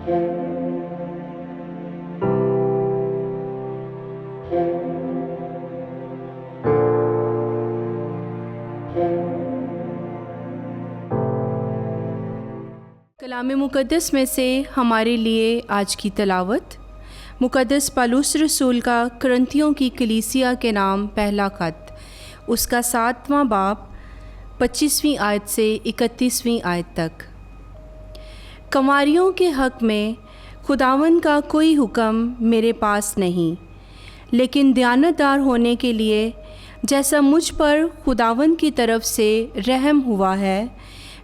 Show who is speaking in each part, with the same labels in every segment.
Speaker 1: कलाम मुक़द्दस में से हमारे लिए आज की तलावत मुक़द्दस पौलुस रसूल का कुरिन्थियों की कलीसिया के नाम पहला ख़त, उसका 7वां बाब 25वीं आयत से 31वीं आयत तक। कंवारियों के हक़ में खुदावन का कोई हुक्म मेरे पास नहीं, लेकिन दयानतदार होने के लिए जैसा मुझ पर खुदावन की तरफ से रहम हुआ है,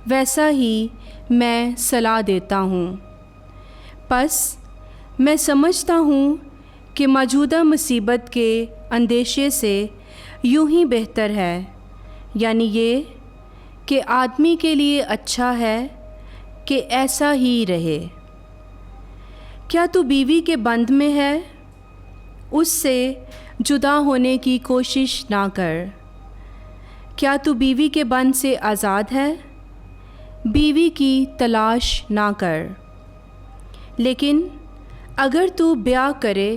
Speaker 1: वैसा ही मैं सलाह देता हूँ। बस मैं समझता हूँ कि मौजूदा मुसीबत के अंदेशे से यूं ही बेहतर है, यानी ये कि आदमी के लिए अच्छा है कि ऐसा ही रहे। क्या तू बीवी के बंध में है? उससे जुदा होने की कोशिश ना कर। क्या तू बीवी के बंध से आज़ाद है? बीवी की तलाश ना कर। लेकिन अगर तू ब्याह करे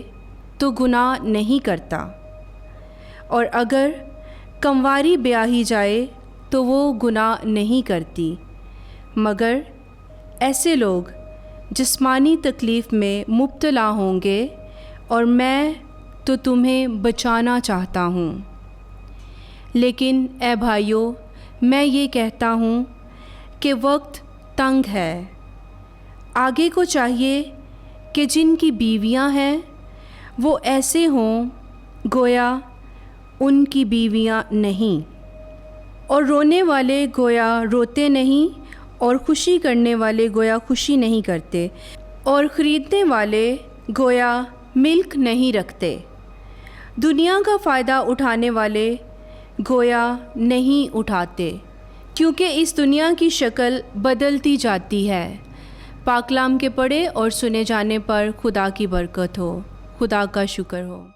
Speaker 1: तो गुनाह नहीं करता, और अगर कंवारी ब्याही जाए तो वो गुनाह नहीं करती, मगर ऐसे लोग जिस्मानी तकलीफ़ में मुब्तला होंगे, और मैं तो तुम्हें बचाना चाहता हूँ। लेकिन ए भाइयों, मैं ये कहता हूँ कि वक्त तंग है। आगे को चाहिए कि जिनकी बीवियां हैं वो ऐसे हों गोया उनकी बीवियां नहीं, और रोने वाले गोया रोते नहीं, और खुशी करने वाले गोया खुशी नहीं करते, और ख़रीदने वाले गोया मिल्क नहीं रखते। दुनिया का फ़ायदा उठाने वाले गोया नहीं उठाते, क्योंकि इस दुनिया की शक्ल बदलती जाती है। पाकलाम के पढ़े और सुने जाने पर खुदा की बरकत हो। खुदा का शुक्र हो।